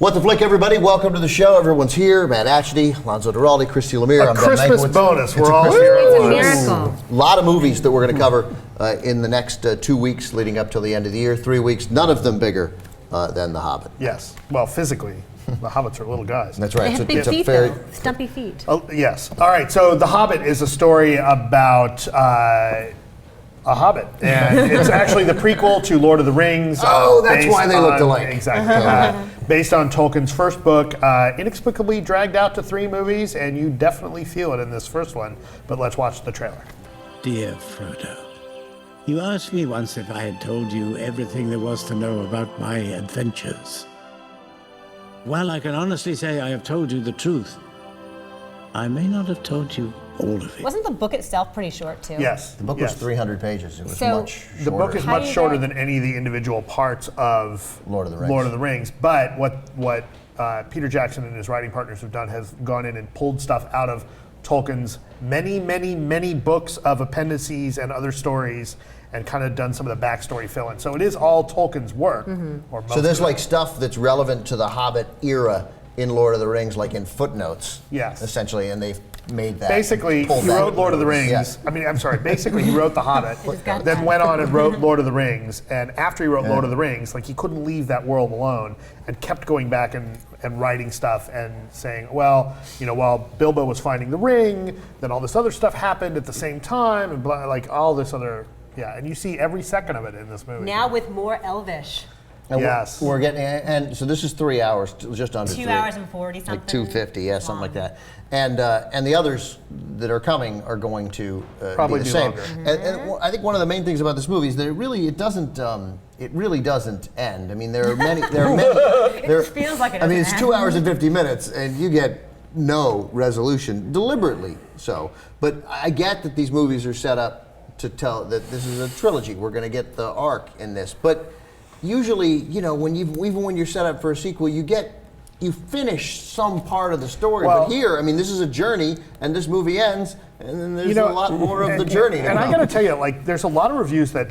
What the flick, everybody? Welcome to the show. Everyone's here. Matt Atchity, Alonso Duralde, Christy Lemire. A Christmas bonus. We're all here. It's a miracle. A lot of movies that we're going to cover in the next 2 weeks leading up till the end of the year. 3 weeks, none of them bigger than The Hobbit. Yes. Well, physically, the Hobbits are little guys. That's right. They have big feet, though. Stumpy feet. Oh, yes. All right. So The Hobbit is a story about a hobbit, and it's actually the prequel to Lord of the Rings. Oh, that's why they looked alike. Exactly. Based on Tolkien's first book, inexplicably dragged out to 3 movies, and you definitely feel it in this first one. But let's watch the trailer. Dear Frodo, you asked me once if I had told you everything there was to know about my adventures. Well, I can honestly say I have told you the truth. I may not have told you all of it. Wasn't the book itself pretty short, too? Yes. The book was 300 pages. It was So- much shorter. The book is much shorter than any of the individual parts of Lord of the Rings. But what Peter Jackson and his writing partners have done has gone in and pulled stuff out of Tolkien's many books of appendices and other stories and kind of done some of the backstory fill-in. So it is all Tolkien's work. Or most So there's of it. like stuff that's relevant to the Hobbit era in Lord of the Rings, like in footnotes. Yes. Essentially, and they've made that. Basically, pulled he that- wrote Lord of the Rings. Yeah. Basically, he wrote The Hobbit, got then that. went on and wrote Lord of the Rings. And after he wrote Lord of the Rings, like he couldn't leave that world alone and kept going back and writing stuff and saying, well, you know, while Bilbo was finding the ring, then all this other stuff happened at the same time and blah, like all this other, and you see every second of it in this movie. Now with more Elvish. And Yes. We're getting, and so this is 3 hours, just under 2 3. hours and 40 something. Like 250, yeah, something like that. And the others that are coming are going to Probably be the be same. longer. And I think one of the main things about this movie is that it really doesn't end. I mean, there are many. It feels like it I mean, doesn't it's 2 end. hours and 50 minutes, and you get no resolution, deliberately so. But I get that these movies are set up to tell that this is a trilogy. We're going to get the arc in this, but usually, you know, even when you're set up for a sequel, you finish some part of the story. Well, but here, I mean, this is a journey, and this movie ends, and then there's a lot more of the journey. And I got to tell you, like, there's a lot of reviews that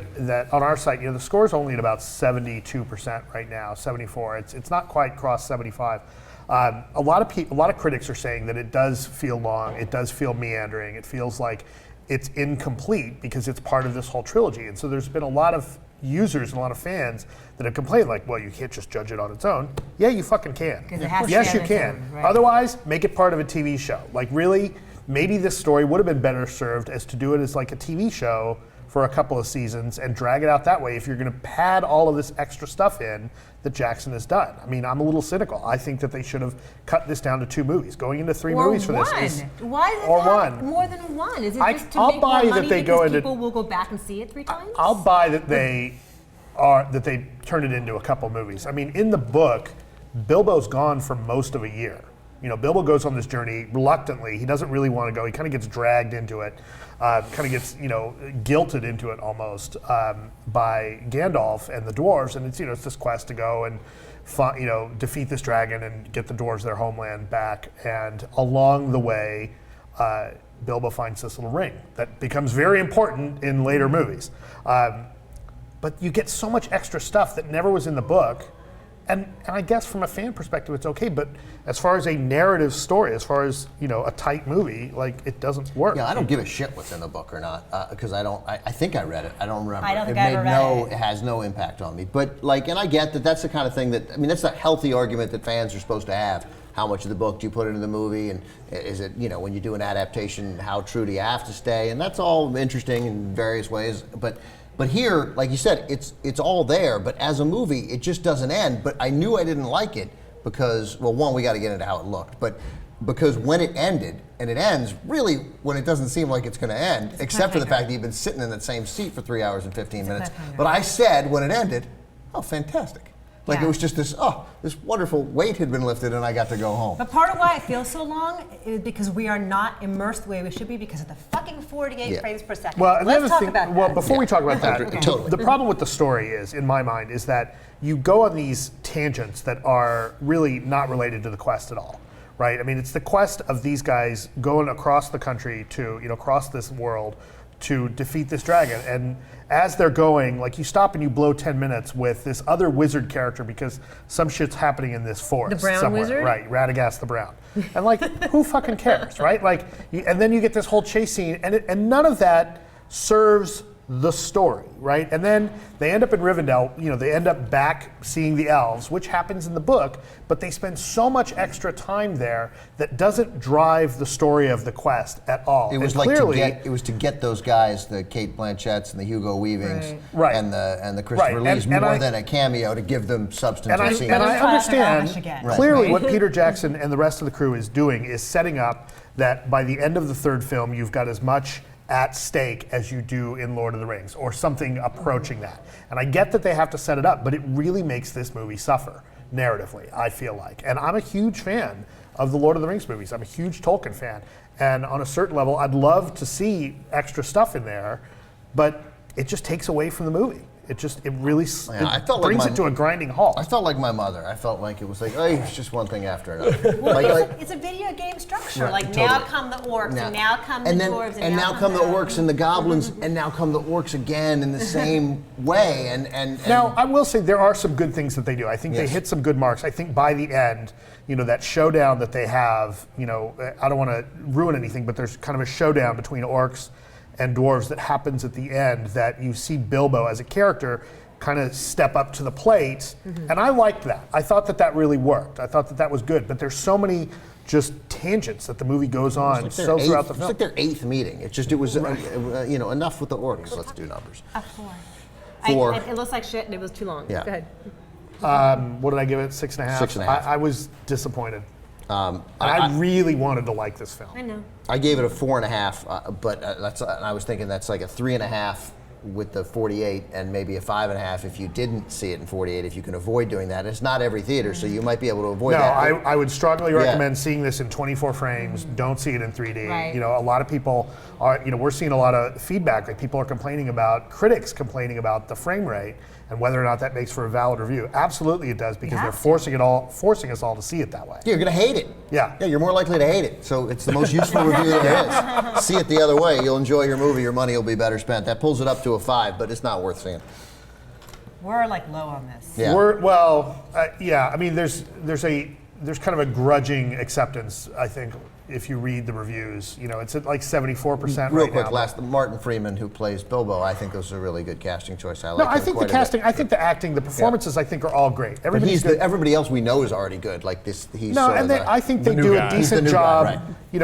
on our site, you know, the score is only at about 72% right now, 74. It's not quite crossed 75. A lot of critics are saying that it does feel long, it does feel meandering, it feels like it's incomplete because it's part of this whole trilogy. And so there's been a lot of users and a lot of fans that have complained, like, well, you can't just judge it on its own. Yeah, you fucking can. 'Cause it has to Yes, be you on its can. own, right. Otherwise, make it part of a TV show. Like, really, maybe this story would have been better served as to do it as like a TV show for a couple of seasons and drag it out that way if you're going to pad all of this extra stuff in that Jackson has done. I mean, I'm a little cynical. I think that they should have cut this down to 2 movies. Going into 3 Or movies for one. this is... Why does or it have one. more than one? Is it I- just to I'll make buy more that money they because go into- people will go back and see it 3 times? I'll buy that they turn it into a couple movies. I mean, in the book, Bilbo's gone for most of a year. You know, Bilbo goes on this journey reluctantly. He doesn't really want to go. He kind of gets dragged into it, kind of gets, you know, guilted into it almost by Gandalf and the dwarves. And it's, you know, it's this quest to go and, defeat this dragon and get the dwarves their homeland back. And along the way, Bilbo finds this little ring that becomes very important in later movies. But you get so much extra stuff that never was in the book. And I guess from a fan perspective, it's okay. But as far as a narrative story, as far as, you know, a tight movie, like, it doesn't work. Yeah, I don't give a shit what's in the book or not, because I think I read it. I don't remember. I don't think I ever read it. It has no impact on me. But, like, and I get that that's the kind of thing that, I mean, that's a healthy argument that fans are supposed to have. How much of the book do you put into the movie? And is it, you know, when you do an adaptation, how true do you have to stay? And that's all interesting in various ways. But here, like you said, it's all there, but as a movie, it just doesn't end. But I knew I didn't like it because, well, one, we got to get into how it looked, but because when it ended, and it ends really when it doesn't seem like it's going to end, except for the fact that you've been sitting in that same seat for 3 hours and 15 minutes. But I said when it ended, oh, fantastic. Like it was just this wonderful weight had been lifted and I got to go home. But part of why it feels so long is because we are not immersed the way we should be because of the fucking 48 frames per second. Well, and the Let's other talk thing, about well, that. before we talk about that, Totally. the problem with the story is, in my mind, is that you go on these tangents that are really not related to the quest at all, right? I mean, it's the quest of these guys going across the country to, you know, across this world to defeat this dragon. And as they're going, like you stop and you blow 10 minutes with this other wizard character because some shit's happening in this forest. The brown somewhere. wizard? Right, Radagast the Brown. And like, who fucking cares, right? Like, and then you get this whole chase scene, and none of that serves the story, right? And then they end up in Rivendell, they end up back seeing the elves, which happens in the book, but they spend so much extra time there that doesn't drive the story of the quest at all. It was and like clearly, to get those guys, the Cate Blanchetts and the Hugo Weavings, Right. and the Christopher Right. Lees, And more I- than a cameo to give them substance and or I, scene. and I Classic understand Amish again. clearly Right. what Peter Jackson and the rest of the crew is doing is setting up that by the end of the third film, you've got as much at stake as you do in Lord of the Rings, or something approaching that. And I get that they have to set it up, but it really makes this movie suffer narratively, I feel like. And I'm a huge fan of the Lord of the Rings movies. I'm a huge Tolkien fan. And on a certain level, I'd love to see extra stuff in there, but it just takes away from the movie. It really I felt like brings my- it to a grinding halt. I felt like my mother. I felt like it was like, oh, it's just one thing after another. Well, it's a video game structure. Right, Like totally. now come the orcs, and now come the dwarves, and now come the orcs and the goblins, and now come the orcs again in the same way. And Now, I will say there are some good things that they do. I think they Yes. hit some good marks. I think by the end, that showdown that they have, I don't want to ruin anything, but there's kind of a showdown between orcs and dwarves that happens at the end that you see Bilbo as a character kind of step up to the plate. And I liked that. I thought that really worked. I thought that was good. But there's so many just tangents that the movie goes on It's like so their throughout eighth- the It's film. like their 8th meeting. It was enough with the orcs. Let's do numbers. A 4. 4. It looks like shit, and it was too long. Yeah. Go ahead. What did I give it? 6.5? 6.5. I was disappointed. I really wanted to like this film. I know. I gave it a 4.5, but I was thinking that's like a 3.5 with the 48, and maybe a 5.5 if you didn't see it in 48. If you can avoid doing that, it's not every theater, so you might be able to avoid No, that. I would strongly recommend seeing this in 24 frames. Don't see it in 3D. Right. A lot of people are, we're seeing a lot of feedback. Like people are complaining about, critics complaining about the frame rate and whether or not that makes for a valid review. Absolutely it does, because they're have to. forcing us all to see it that way. You're gonna hate it. Yeah. Yeah, you're more likely to hate it. So it's the most useful review there is. See it the other way. You'll enjoy your movie. Your money will be better spent. That pulls it up to a 5, but it's not worth seeing. We're like low on this. Yeah. I mean, there's kind of a grudging acceptance, I think, if you read the reviews. It's at like 74% Real right quick, now. Martin Freeman, who plays Bilbo, I think those are a really good casting choice. I No, like I him think the quite a bit. casting, I think the acting, the performances, I think are all great. But Everybody's good. everybody else we know is already good. Like this, he's No, sort and of I think they the new do guy. a He's the decent new guy, job. right. You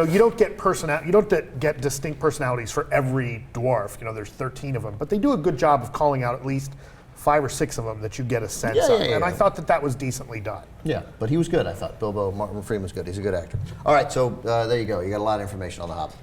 don't get distinct personalities for every dwarf. There's 13 of them, but they do a good job of calling out at least 5 or 6 of them that you get a sense of. And I thought that was decently done. Yeah, but he was good, I thought. Martin Freeman's good. He's a good actor. All right, so there you go. You got a lot of information on The Hobbit.